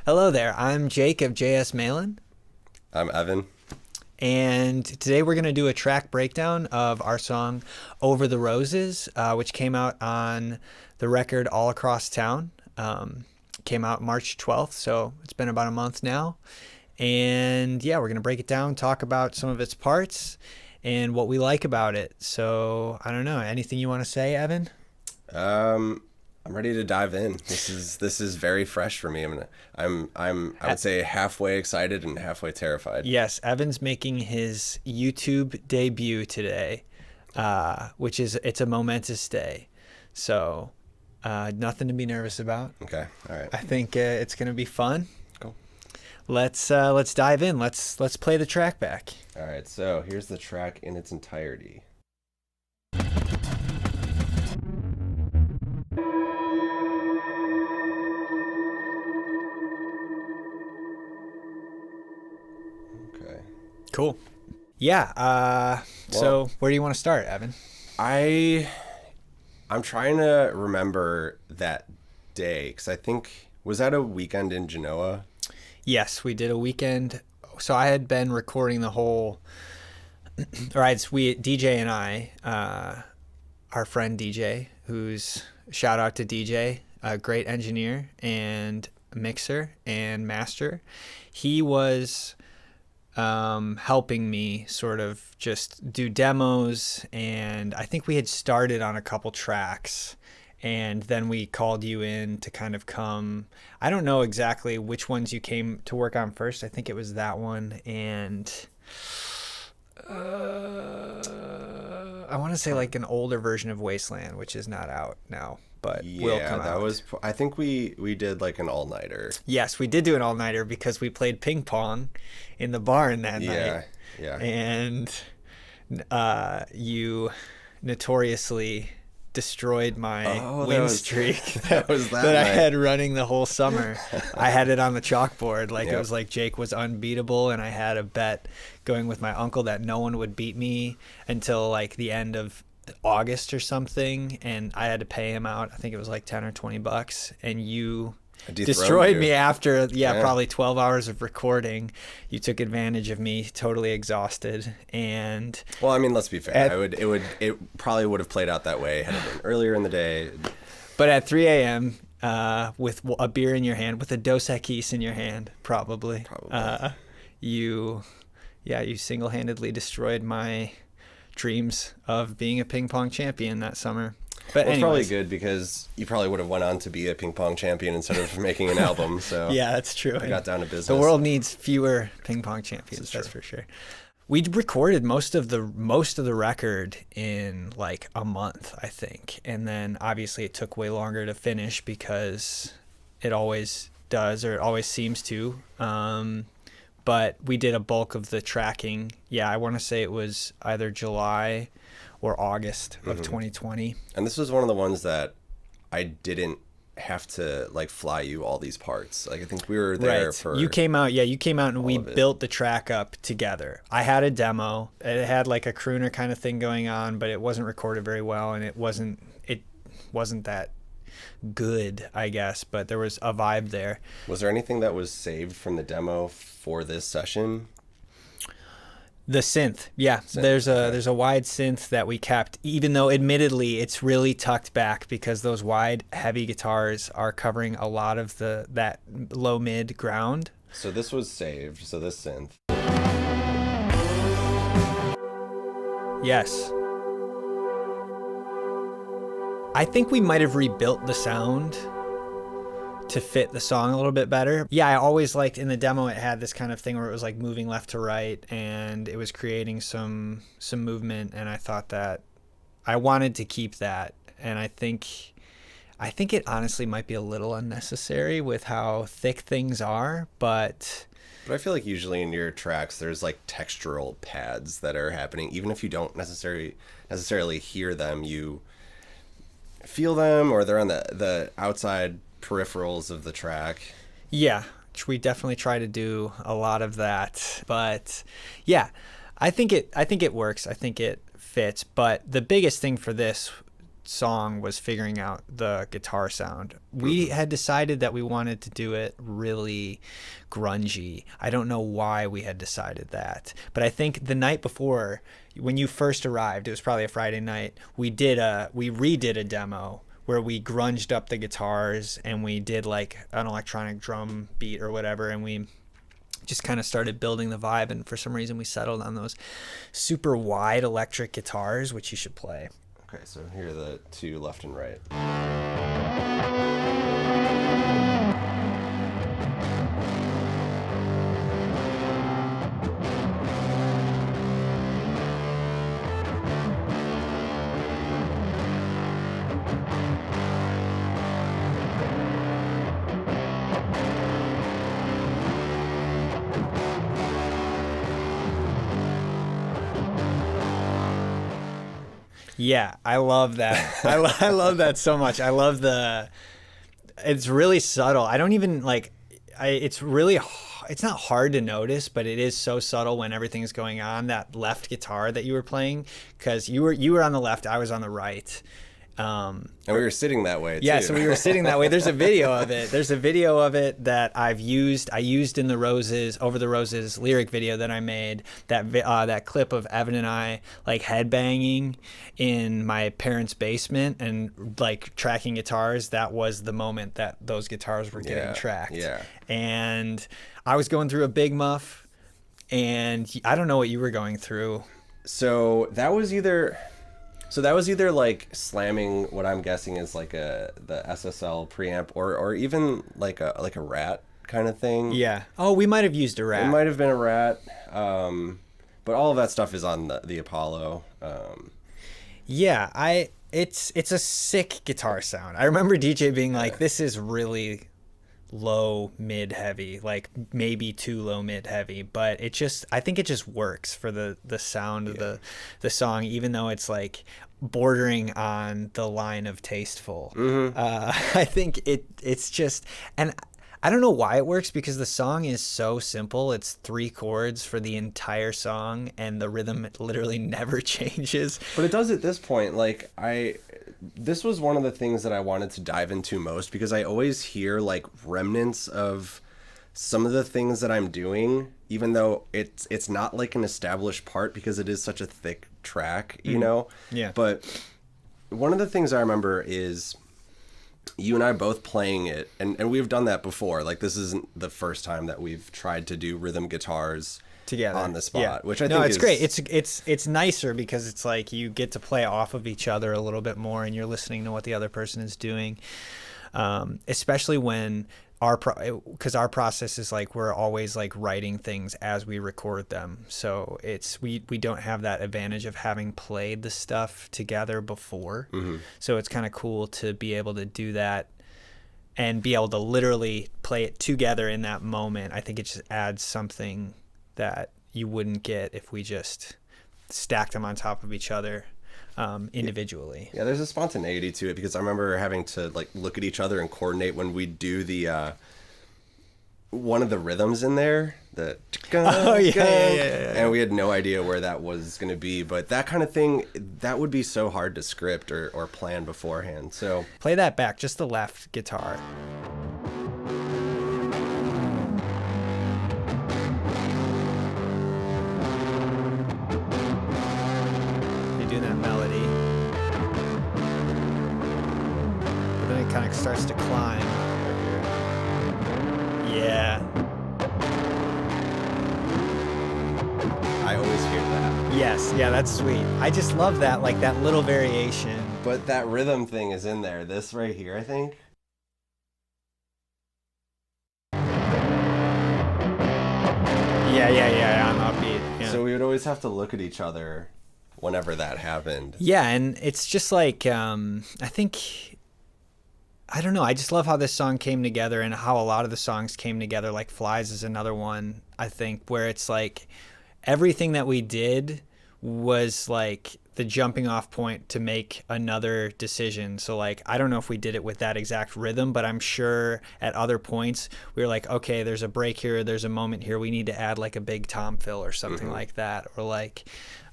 Hello there. I'm Jake of j.s.mahlon, I'm Evan. and today we're going to do a track breakdown of our song Over the Roses, which came out on the record All Across Town. Came out March 12th, so it's been about a month now. And yeah, we're going to break it down, talk about some of its parts and what we like about it. So I don't know, anything you want to say, Evan? I'm ready to dive in. This is very fresh for me. I would say halfway excited and halfway terrified. Yes, Evan's making his YouTube debut today, which is it's a momentous day. So nothing to be nervous about. Okay, all right. I think it's gonna be fun. Cool. Let's dive in. Let's play the track back. All right, so here's the track in its entirety. Okay. Cool. Yeah. So where do you want to start, Evan? I'm trying to remember that day because I think was that a weekend in Genoa? Yes, we did a weekend. So I had been recording the whole. Right, it's DJ and I, our friend DJ, who's shout out to DJ, a great engineer and mixer and master. He was helping me sort of just do demos, and I think we had started on a couple tracks, and then we called you in to kind of come. I don't know exactly which ones you came to work on first. I think it was that one, and I want to say like an older version of Wasteland, which is not out now, but will come out. Yeah, that was. I think we did like an all-nighter. Yes, we did do an all-nighter because we played ping pong in the barn that night. Yeah. And you notoriously destroyed my win streak that was that I night. had running the whole summer. I had it on the chalkboard. Like Yep. It was like Jake was unbeatable, and I had a bet going with my uncle that no one would beat me until like the end of August or something, and I had to pay him out. I think it was like 10 or 20 bucks, and you destroyed me after probably 12 hours of recording. You took advantage of me totally exhausted, and Well, I mean, let's be fair. It probably would have played out that way had it been earlier in the day. but at 3 a.m. With a beer in your hand, with a Dos Equis in your hand, probably. You single-handedly destroyed my dreams of being a ping pong champion that summer. But Well, it's probably anyways. good because you probably would have went on to be a ping pong champion instead of making an album. So Yeah, that's true. I got down to business. The world needs fewer ping pong champions. That's for sure. We recorded most of the record in like a month, I think, and then obviously it took way longer to finish because it always does, or it always seems to. But we did a bulk of the tracking. Yeah, I want to say it was either July or August of 2020. And this was one of the ones that I didn't have to like fly you all these parts. Like I think we were there for. You came out and we of it. built the track up together. I had a demo. It had like a crooner kind of thing going on, but it wasn't recorded very well, and it wasn't that good, I guess, but there was a vibe there. Was there anything that was saved from the demo for this session? The synth, yeah. There's a wide synth that we kept, even though admittedly it's really tucked back because those wide, heavy guitars are covering a lot of that low mid ground. So this was saved. So this synth. Yes. I think we might have rebuilt the sound to fit the song a little bit better. Yeah, I always liked in the demo it had this kind of thing where it was like moving left to right, and it was creating some movement, and I thought that I wanted to keep that, and I think it honestly might be a little unnecessary with how thick things are, but I feel like usually in your tracks there's like textural pads that are happening, even if you don't necessarily hear them, you feel them, or they're on the outside peripherals of the track. Yeah, we definitely try to do a lot of that. But yeah, I think it works. I think it fits. But the biggest thing for this song was figuring out the guitar sound. We had decided that we wanted to do it really grungy. I don't know why we had decided that, but I think the night before, when you first arrived, it was probably a Friday night, we redid a demo where we grunged up the guitars and we did like an electronic drum beat or whatever, and we just kind of started building the vibe. And for some reason we settled on those super wide electric guitars, which you should play. Okay, so here are the two left and right. Yeah, I love that. I love that so much. I love it's really subtle. I don't even like, it's not hard to notice, but it is so subtle when everything's going on. That left guitar that you were playing, because you were on the left, I was on the right. And we were sitting that way, too. Yeah, so we were sitting that way. There's a video of it. There's a video of it that I used in the Roses, Over the Roses lyric video that I made. That clip of Evan and I like headbanging in my parents' basement and like tracking guitars. That was the moment that those guitars were getting tracked. Yeah. And I was going through a big muff, and I don't know what you were going through. So that was either like slamming what I'm guessing is like the SSL preamp, or even like a Rat kind of thing. Yeah. Oh, we might have used a Rat. It might have been a Rat. But all of that stuff is on the Apollo. Yeah, it's a sick guitar sound. I remember DJ being like, "This is really low mid heavy, like maybe too low mid heavy," but I think it just works for the sound of the song, even though it's like bordering on the line of tasteful. I think it's just, and I don't know why it works, because the song is so simple. It's 3 chords for the entire song, and the rhythm literally never changes. But it does at this point. Like this was one of the things that I wanted to dive into most, because I always hear like remnants of some of the things that I'm doing, even though it's not like an established part, because it is such a thick track, you know? Yeah. But one of the things I remember is you and I both playing it, and we've done that before. Like, this isn't the first time that we've tried to do rhythm guitars together on the spot, which I think is great. It's nicer, because it's like you get to play off of each other a little bit more, and you're listening to what the other person is doing, especially when because our process is like we're always like writing things as we record them, so we don't have that advantage of having played the stuff together before. So it's kind of cool to be able to do that and be able to literally play it together in that moment. I think it just adds something that you wouldn't get if we just stacked them on top of each other individually. Yeah, there's a spontaneity to it, because I remember having to like look at each other and coordinate when we do the one of the rhythms in there, the and we had no idea where that was going to be. But that kind of thing, that would be so hard to script or plan beforehand. So play that back, just the left guitar. That melody, but then it kind of starts to climb. Yeah, I always hear that. Yes, yeah, that's sweet. I just love that, like that little variation. But that rhythm thing is in there. This right here, I think. Yeah, I'm upbeat. Yeah. So we would always have to look at each other whenever that happened. Yeah, and it's just like, I don't know, I just love how this song came together, and how a lot of the songs came together. Like Flies is another one, I think, where it's like everything that we did was like the jumping off point to make another decision. So like, I don't know if we did it with that exact rhythm, but I'm sure at other points we were like, okay, there's a break here, there's a moment here, we need to add like a big tom fill or something like that. Or like,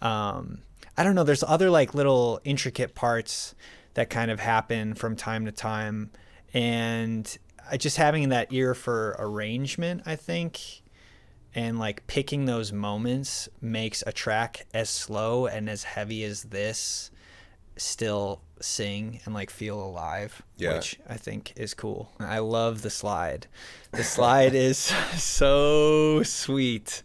I don't know, there's other like little intricate parts that kind of happen from time to time. And just having that ear for arrangement, I think, and like picking those moments makes a track as slow and as heavy as this still sing and like feel alive, which I think is cool. I love the slide. The slide is so sweet.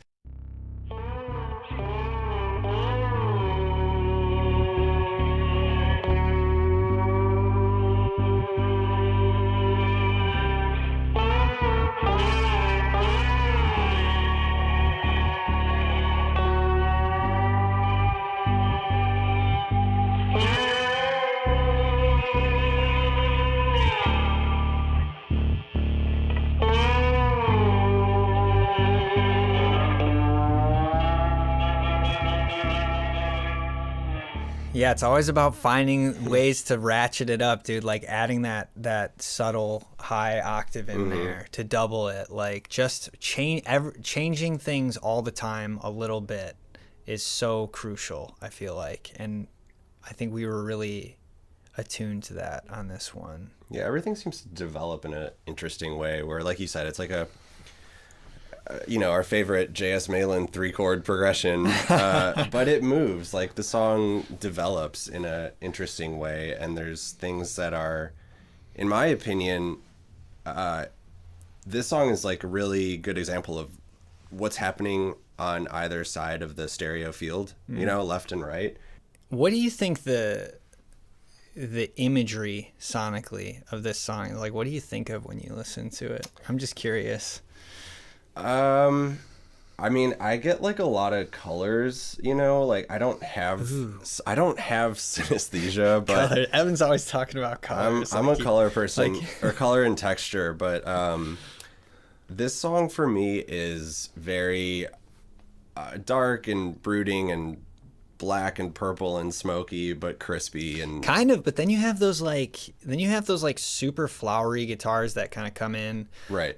Yeah, it's always about finding ways to ratchet it up, dude. Like adding that subtle high octave in there to double it. Like just changing things all the time a little bit is so crucial, I feel like. And I think we were really attuned to that on this one. Yeah, everything seems to develop in an interesting way where, like you said, it's like a our favorite j.s.mahlon 3-chord progression, but it moves. Like the song develops in a interesting way, and there's things that are, in my opinion, this song is like a really good example of what's happening on either side of the stereo field, left and right. What do you think the imagery sonically of this song, like what do you think of when you listen to it? I'm just curious. I mean, I get like a lot of colors, like I don't have synesthesia, but color. Evan's always talking about colors. I'm a color person, or color and texture, but this song for me is very dark and brooding and black and purple and smoky but crispy and kind of, but then you have those like super flowery guitars that kind of come in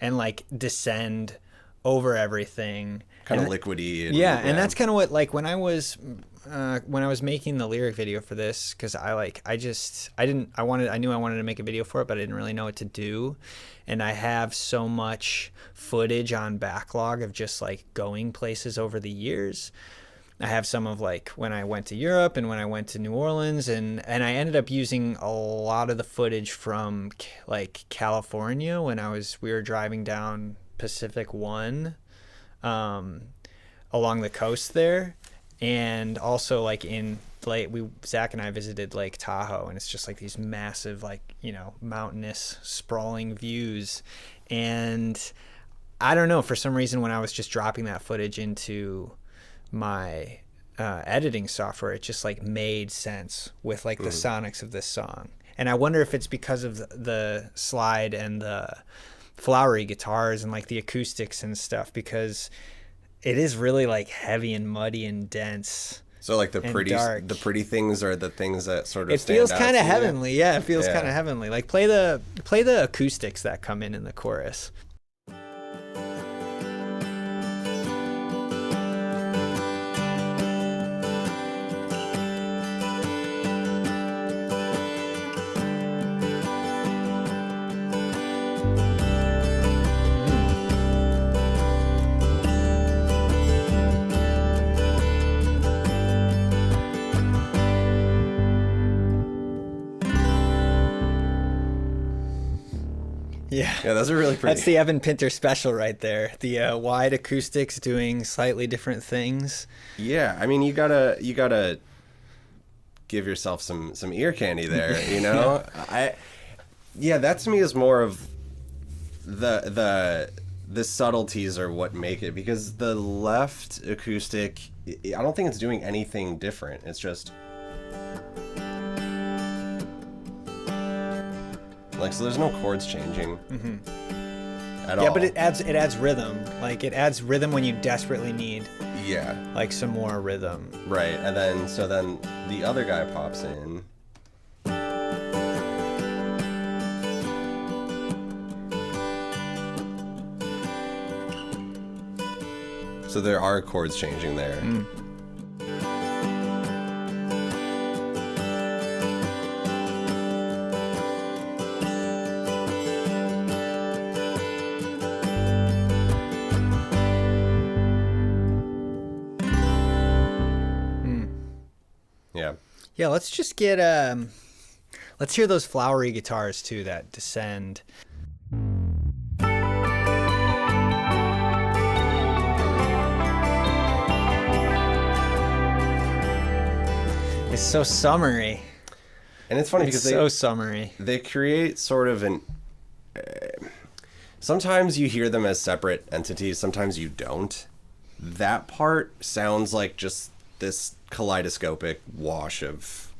and like descend over everything, kind of liquidy. And and that's kind of what, like when I was making the lyric video for this, because I knew I wanted to make a video for it, but I didn't really know what to do, and I have so much footage on backlog of just like going places over the years. I have some of like when I went to Europe and when I went to New Orleans, and I ended up using a lot of the footage from like California when we were driving down Pacific 1 along the coast there, and also like Zach and I visited Lake Tahoe, and it's just like these massive like mountainous sprawling views, and I don't know, for some reason when I was just dropping that footage into my editing software, it just like made sense with like the sonics of this song. And I wonder if it's because of the slide and the flowery guitars and like the acoustics and stuff, because it is really like heavy and muddy and dense. So like the pretty things are the things that sort of it feels kind of heavenly. Yeah, it feels kind of heavenly. Like play the acoustics that come in the chorus. Yeah, those are really pretty. That's the Evan Pinter special right there. The wide acoustics doing slightly different things. Yeah, I mean, you gotta give yourself some ear candy there, that to me is more of the subtleties are what make it, because the left acoustic, I don't think it's doing anything different. It's just like, so there's no chords changing at all. Yeah, but it adds rhythm. Like it adds rhythm when you desperately need like some more rhythm. Right, and then the other guy pops in. So there are chords changing there. Yeah, let's just get let's hear those flowery guitars too that descend. It's so summery. And it's funny It's because so summery. they create sort of an. Sometimes you hear them as separate entities. Sometimes you don't. That part sounds like just this kaleidoscopic wash of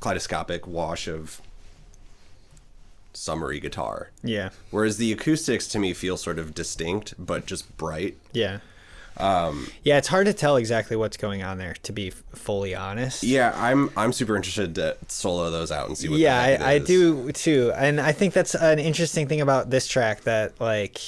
summery guitar. Yeah. Whereas the acoustics to me feel sort of distinct, but just bright. Yeah. Yeah, it's hard to tell exactly what's going on there, to be fully honest. Yeah, I'm super interested to solo those out and see what. Yeah, the heck it I is. do too, and I think that's an interesting thing about this track that like,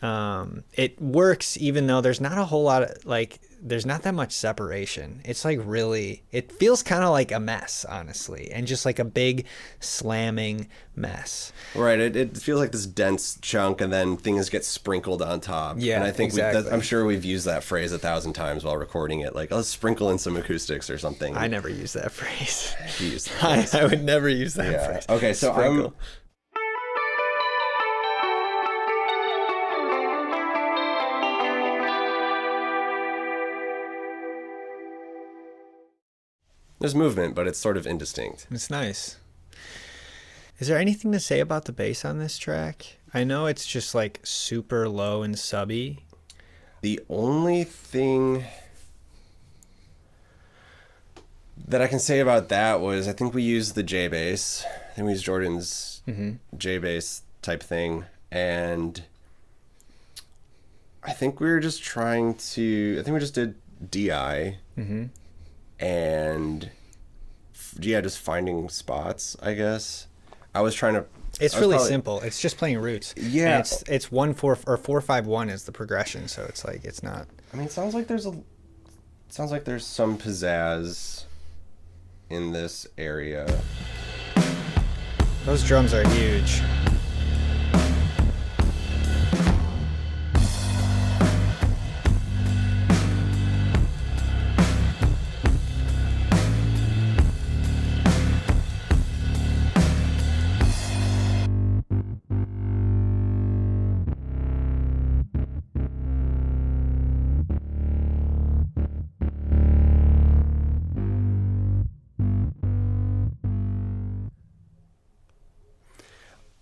it works even though there's not a whole lot of like. There's not that much separation. It's like really, it feels kind of like a mess, honestly, and just like a big slamming mess. Right, it feels like this dense chunk, and then things get sprinkled on top. Yeah, and I think exactly. I'm sure we've used that phrase 1,000 times while recording it. Like, let's sprinkle in some acoustics or something. I never use that phrase. You use that phrase. I would never use that Yeah. phrase. Okay, so Sprinkle. there's movement, but it's sort of indistinct. It's nice. Is there anything to say about the bass on this track? I know it's just like super low and subby. The only thing that I can say about that was I think we used the J bass. I think we used Jordan's J bass type thing, and I think we were just trying to. I think we just did DI, and yeah, just finding spots. I guess I was trying to. It's I was really probably- simple. It's just playing roots. Yeah. And it's 1-4 or 4-5-1 is the progression, so it's like it's not. I mean, it sounds like there's some pizzazz in this area. Those drums are huge.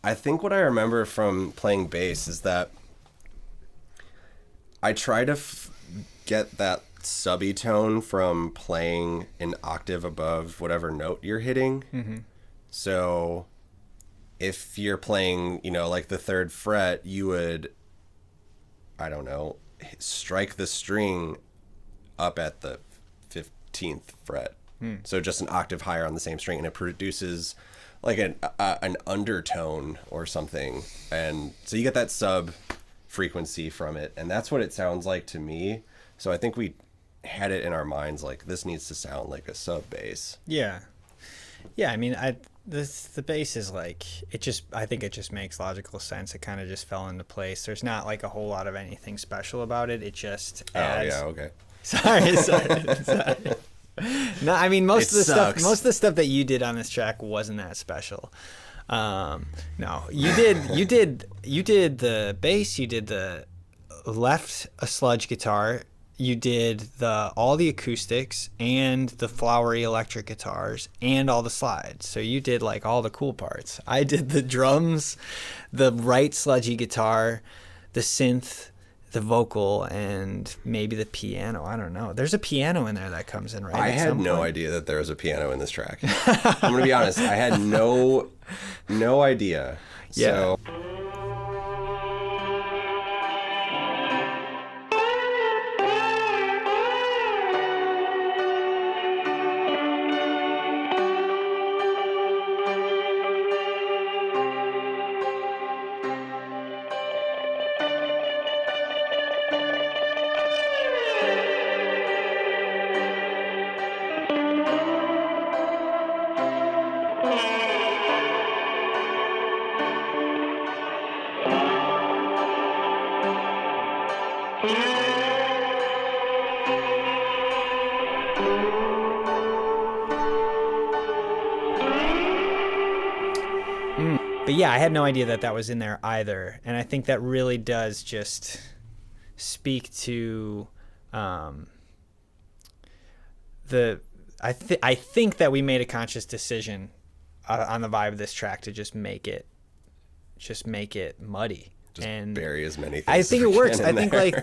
I think what I remember from playing bass is that I try to get that subby tone from playing an octave above whatever note you're hitting. So if you're playing, like the 3rd fret, you would, I don't know, strike the string up at the 15th fret. So just an octave higher on the same string, and it produces like an undertone or something, and so you get that sub frequency from it, and that's what it sounds like to me. So I think we had it in our minds like this needs to sound like a sub bass. Yeah. I mean, the bass is like I think it just makes logical sense. It kind of just fell into place. There's not like a whole lot of anything special about it. It just adds. Oh yeah, okay. Sorry. No, I mean most of the sucks. stuff that you did on this track wasn't that special. No, you did the bass, you did the left a sludge guitar, you did all the acoustics and the flowery electric guitars and all the slides. So you did like all the cool parts. I did the drums, the right sludgy guitar, the synth, the vocal, and maybe the piano. I don't know. There's a piano in there that comes in, right? I had no idea that there was a piano in this track. I'm gonna be honest. I had no idea. Yeah. So But yeah, I had no idea that that was in there either. And I think that really does just speak to I think that we made a conscious decision on the vibe of this track to just make it muddy. Just and bury as many things. I think it works. I in think there. like I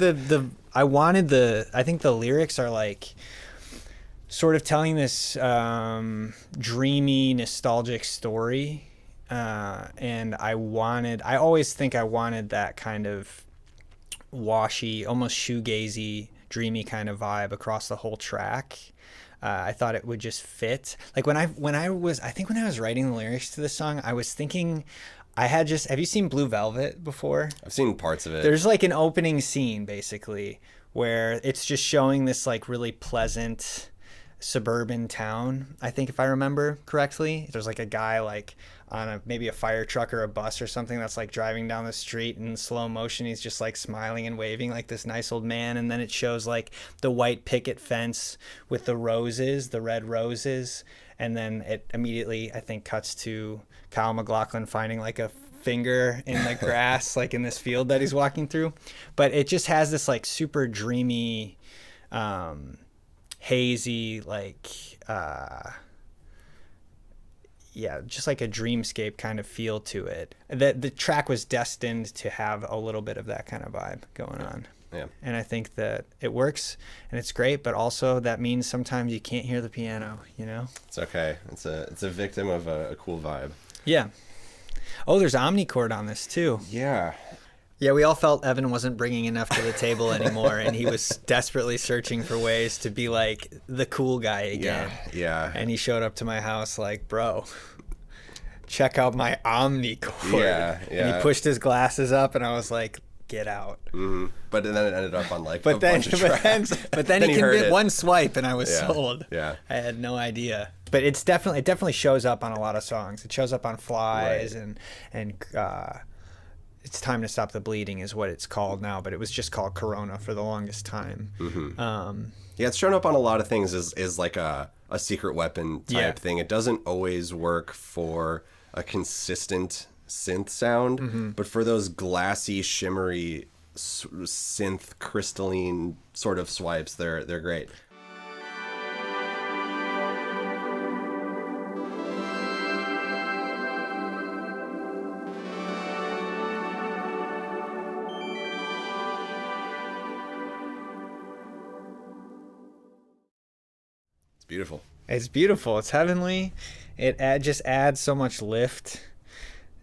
think the lyrics are like sort of telling this dreamy, nostalgic story. And I always think I wanted that kind of washy, almost shoegazy, dreamy kind of vibe across the whole track. I thought it would just fit. Like when I was writing the lyrics to this song, I was thinking have you seen Blue Velvet before? I've seen parts of it. There's like an opening scene basically where it's just showing this like really pleasant suburban town, I think, if I remember correctly. There's like a guy like on maybe a fire truck or a bus or something that's like driving down the street in slow motion. He's just like smiling and waving like this nice old man. And then it shows like the white picket fence with the roses, the red roses. And then it immediately, I think, cuts to Kyle MacLachlan finding like a finger in the grass, like in this field that he's walking through. But it just has this like super dreamy, hazy, like just like a dreamscape kind of feel to it. The track was destined to have a little bit of that kind of vibe going on. Yeah. And I think that it works and it's great, but also that means sometimes you can't hear the piano, you know? It's okay. It's a victim of a cool vibe. Yeah. Oh, there's omnichord on this too. Yeah. Yeah, we all felt Evan wasn't bringing enough to the table anymore, and he was desperately searching for ways to be like the cool guy again. Yeah. And he showed up to my house like, bro, check out my omnichord. Yeah. And he pushed his glasses up, and I was like, get out. Mm-hmm. But then it ended up on like a bunch of tracks. But then he convinced one swipe, and I was Yeah. sold. Yeah. I had no idea. But it definitely shows up on a lot of songs. It shows up on Flies Right. and It's Time to Stop the Bleeding is what it's called now, but it was just called Corona for the longest time. Mm-hmm. Yeah, it's shown up on a lot of things as like a secret weapon type thing. It doesn't always work for a consistent synth sound, but for those glassy, shimmery synth crystalline sort of swipes, they're great. Beautiful. It's beautiful. It's heavenly. It just adds so much lift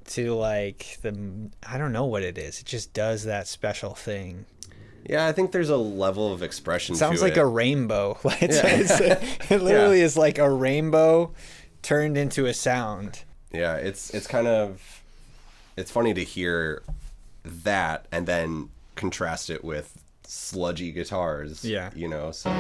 to like I don't know what it is. It just does that special thing. Yeah, I think there's a level of expression to it. Sounds like a rainbow. It literally is like a rainbow turned into a sound. Yeah, it's funny to hear that and then contrast it with sludgy guitars. Yeah. You know, so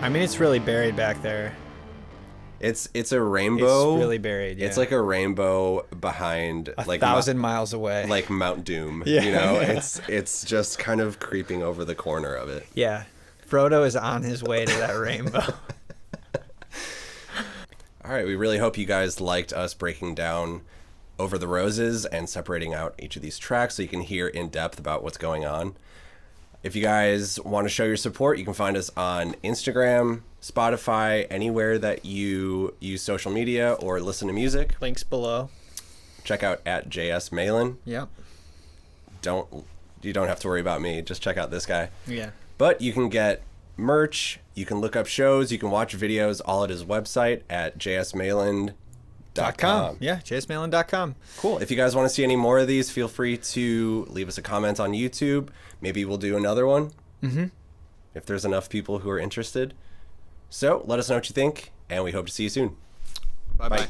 I mean, it's really buried back there. it's a rainbow. It's really buried. Yeah. It's like a rainbow behind like 1,000 miles away. like Mount Doom. Yeah. You know, it's just kind of creeping over the corner of it. Yeah. Frodo is on his way to that rainbow. All right, we really hope you guys liked us breaking down Over the Roses and separating out each of these tracks so you can hear in depth about what's going on. If you guys want to show your support, you can find us on Instagram, Spotify, anywhere that you use social media or listen to music. Links below. Check out at j.s.mahlon. Yep. You don't have to worry about me. Just check out this guy. Yeah. But you can get merch, you can look up shows, you can watch videos all at his website at j.s.mahlon.com. Yeah, j.s.mahlon.com. Cool. If you guys want to see any more of these, feel free to leave us a comment on YouTube. Maybe we'll do another one. Mm-hmm. If there's enough people who are interested. So let us know what you think, and we hope to see you soon. Bye-bye. Bye.